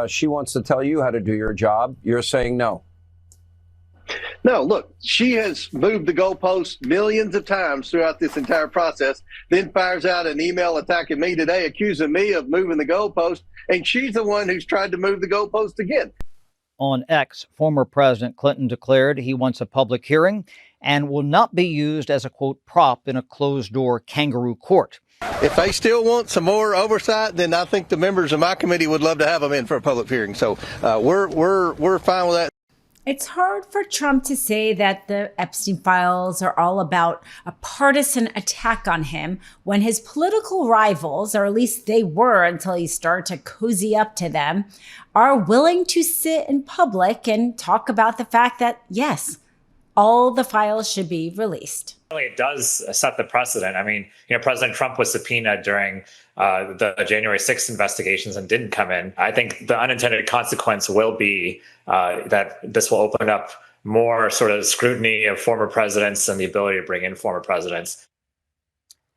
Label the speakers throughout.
Speaker 1: She wants to tell you how to do your job. You're saying no.
Speaker 2: No, look, she has moved the goalposts millions of times throughout this entire process, then fires out an email attacking me today, accusing me of moving the goalpost, and she's the one who's tried to move the goalpost again.
Speaker 3: On X, former President Clinton declared he wants a public hearing and will not be used as a, quote, prop in a closed-door kangaroo court.
Speaker 2: If they still want some more oversight, then I think the members of my committee would love to have them in for a public hearing. So we're fine with that.
Speaker 4: It's hard for Trump to say that the Epstein files are all about a partisan attack on him when his political rivals, or at least they were until he started to cozy up to them, are willing to sit in public and talk about the fact that, yes, all the files should be released.
Speaker 5: It does set the precedent. I mean, President Trump was subpoenaed during the January 6th investigations and didn't come in. I think the unintended consequence will be that this will open up more sort of scrutiny of former presidents and the ability to bring in former presidents.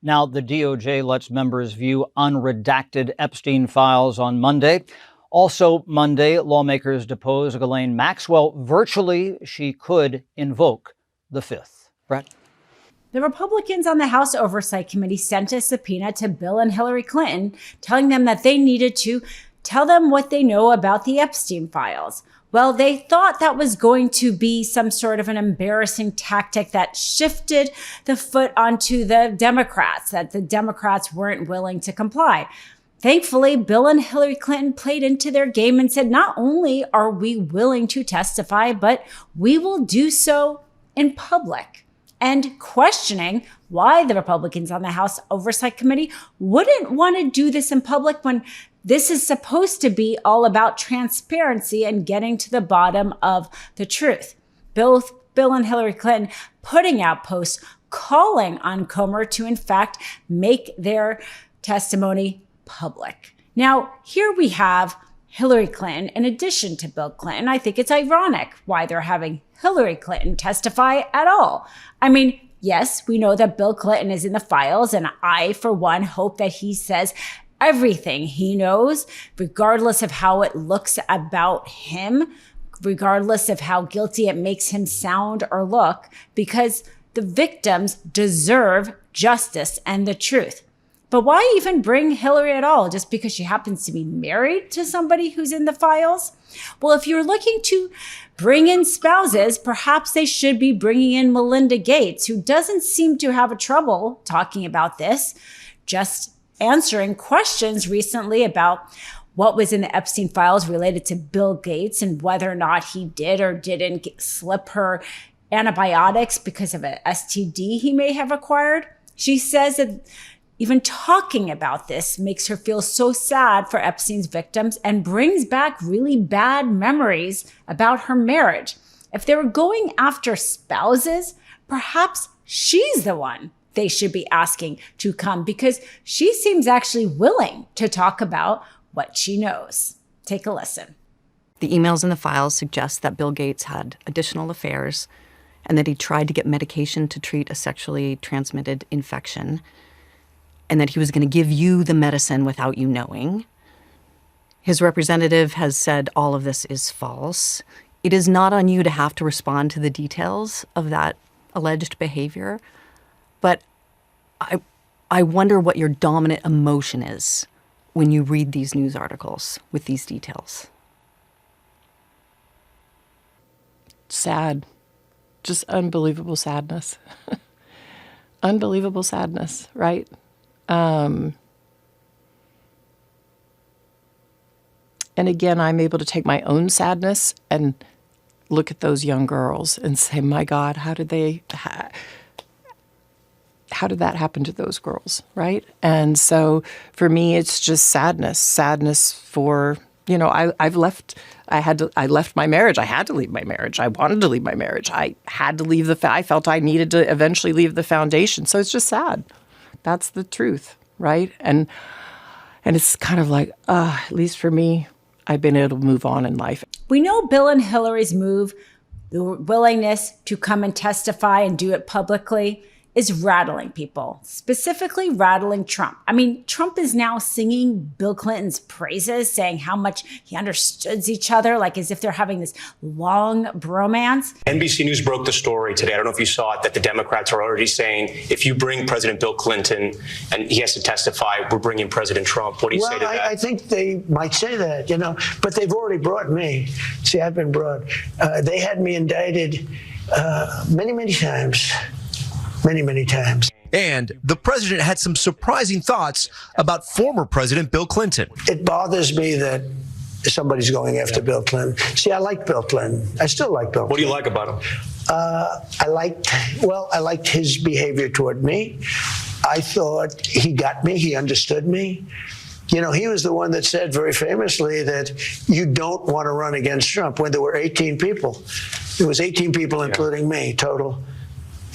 Speaker 3: Now, the DOJ lets members view unredacted Epstein files on Monday. Also Monday, lawmakers depose Ghislaine Maxwell. Virtually, she could invoke the Fifth. Brett?
Speaker 4: The Republicans on the House Oversight Committee sent a subpoena to Bill and Hillary Clinton, telling them that they needed to tell them what they know about the Epstein files. Well, they thought that was going to be some sort of an embarrassing tactic that shifted the foot onto the Democrats, that the Democrats weren't willing to comply. Thankfully, Bill and Hillary Clinton played into their game and said, not only are we willing to testify, but we will do so in public. And questioning why the Republicans on the House Oversight Committee wouldn't want to do this in public when this is supposed to be all about transparency and getting to the bottom of the truth. Both Bill and Hillary Clinton putting out posts calling on Comer to, in fact, make their testimony public. Now, here we have Hillary Clinton, in addition to Bill Clinton. I think it's ironic why they're having Hillary Clinton testify at all. I mean, yes, we know that Bill Clinton is in the files, and I, for one, hope that he says everything he knows, regardless of how it looks about him, regardless of how guilty it makes him sound or look, because the victims deserve justice and the truth. But why even bring Hillary at all? Just because she happens to be married to somebody who's in the files? Well, if you're looking to bring in spouses, perhaps they should be bringing in Melinda Gates, who doesn't seem to have a trouble talking about this, just answering questions recently about what was in the Epstein files related to Bill Gates and whether or not he did or didn't slip her antibiotics because of an STD he may have acquired. She says that even talking about this makes her feel so sad for Epstein's victims and brings back really bad memories about her marriage. If they were going after spouses, perhaps she's the one they should be asking to come, because she seems actually willing to talk about what she knows. Take a listen.
Speaker 6: The emails in the files suggest that Bill Gates had additional affairs and that he tried to get medication to treat a sexually transmitted infection, and that he was going to give you the medicine without you knowing. His representative has said all of this is false. It is not on you to have to respond to the details of that alleged behavior, but I wonder what your dominant emotion is when you read these news articles with these details.
Speaker 7: Sad. Just unbelievable sadness. Unbelievable sadness, right? And again, I'm able to take my own sadness and look at those young girls and say, my God, how did that happen to those girls, right? And so for me, it's just sadness for, I left my marriage. I had to leave my marriage. I wanted to leave my marriage. I had to leave I felt I needed to eventually leave the foundation. So it's just sad. That's the truth, right? And it's kind of like, at least for me, I've been able to move on in life.
Speaker 4: We know Bill and Hillary's move, the willingness to come and testify and do it publicly, is rattling people, specifically rattling Trump. I mean, Trump is now singing Bill Clinton's praises, saying how much he understood each other, like as if they're having this long bromance.
Speaker 8: NBC News broke the story today. I don't know if you saw it, that the Democrats are already saying, if you bring President Bill Clinton and he has to testify, we're bringing President Trump. What do you say to that?
Speaker 9: I think they might say that, but they've already brought me. See, I've been brought. They had me indicted many times. Many times.
Speaker 10: And the president had some surprising thoughts about former President Bill Clinton.
Speaker 9: It bothers me that somebody's going after Bill Clinton. See, I like Bill Clinton. I still like Bill Clinton.
Speaker 8: What do you like about him?
Speaker 9: I liked his behavior toward me. I thought he got me. He understood me. He was the one that said very famously that you don't want to run against Trump when there were 18 people. There was 18 people, including me, total.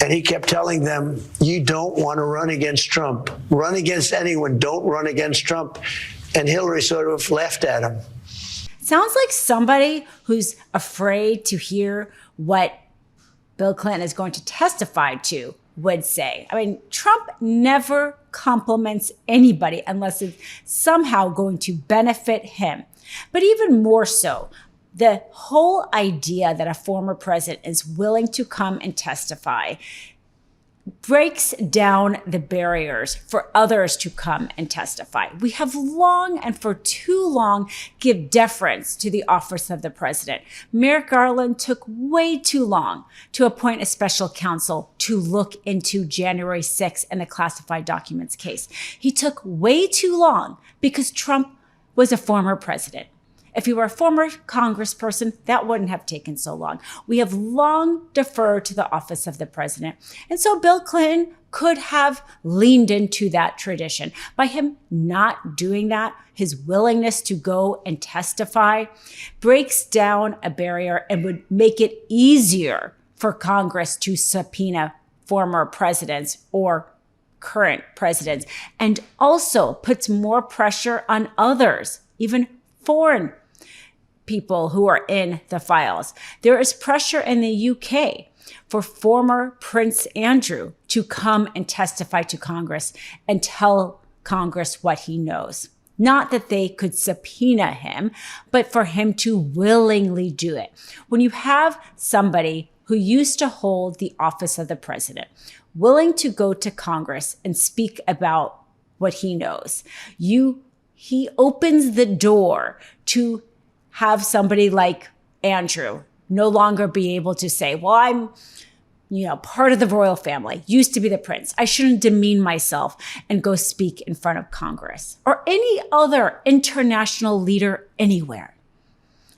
Speaker 9: And he kept telling them, you don't want to run against Trump. Run against anyone. Don't run against Trump. And Hillary sort of laughed at him.
Speaker 4: Sounds like somebody who's afraid to hear what Bill Clinton is going to testify to would say. I mean, Trump never compliments anybody unless it's somehow going to benefit him. But even more so, the whole idea that a former president is willing to come and testify breaks down the barriers for others to come and testify. We have long and for too long give deference to the office of the president. Merrick Garland took way too long to appoint a special counsel to look into January 6th and the classified documents case. He took way too long because Trump was a former president. If you were a former congressperson, that wouldn't have taken so long. We have long deferred to the office of the president. And so Bill Clinton could have leaned into that tradition. By him not doing that, his willingness to go and testify breaks down a barrier and would make it easier for Congress to subpoena former presidents or current presidents, and also puts more pressure on others, even foreign people who are in the files. There is pressure in the UK for former Prince Andrew to come and testify to Congress and tell Congress what he knows. Not that they could subpoena him, but for him to willingly do it. When you have somebody who used to hold the office of the president, willing to go to Congress and speak about what he knows, he opens the door to have somebody like Andrew no longer be able to say, well, I'm, part of the royal family, used to be the prince. I shouldn't demean myself and go speak in front of Congress or any other international leader anywhere.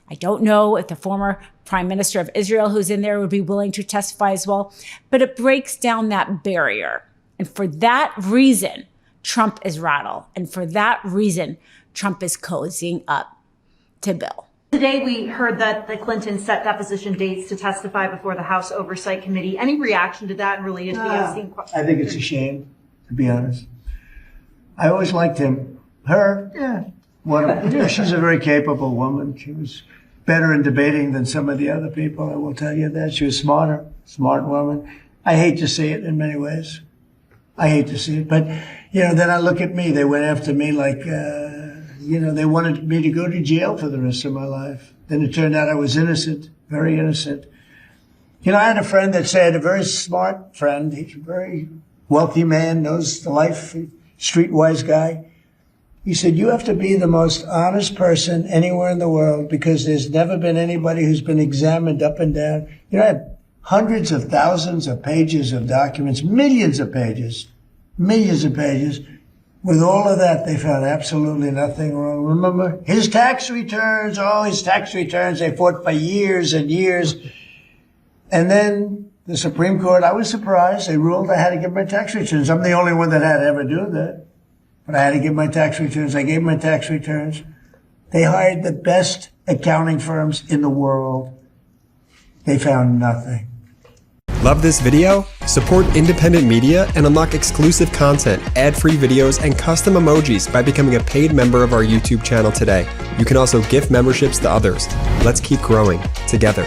Speaker 4: I don't know if the former prime minister of Israel who's in there would be willing to testify as well, but it breaks down that barrier. And for that reason, Trump is rattled. And for that reason, Trump is cozying up to Bill.
Speaker 11: Today, we heard that the Clintons set deposition dates to testify before the House Oversight Committee. Any reaction to that related to the Epstein question?
Speaker 9: I think it's a shame, to be honest. I always liked him. Her, she's a very capable woman. She was better in debating than some of the other people, I will tell you that. She was smart woman. I hate to see it in many ways. I hate to see it. But, then I look at me. They went after me like, they wanted me to go to jail for the rest of my life. Then it turned out I was innocent, very innocent. I had a friend that said, a very smart friend, he's a very wealthy man, knows the life, streetwise guy. He said, you have to be the most honest person anywhere in the world because there's never been anybody who's been examined up and down. I had hundreds of thousands of pages of documents, millions of pages. With all of that, they found absolutely nothing wrong. Remember, his tax returns, they fought for years and years. And then the Supreme Court, I was surprised, they ruled I had to give my tax returns. I'm the only one that had to ever do that. But I had to give my tax returns. I gave my tax returns. They hired the best accounting firms in the world. They found nothing.
Speaker 12: Love this video? Support independent media and unlock exclusive content, ad-free videos, and custom emojis by becoming a paid member of our YouTube channel today. You can also gift memberships to others. Let's keep growing together.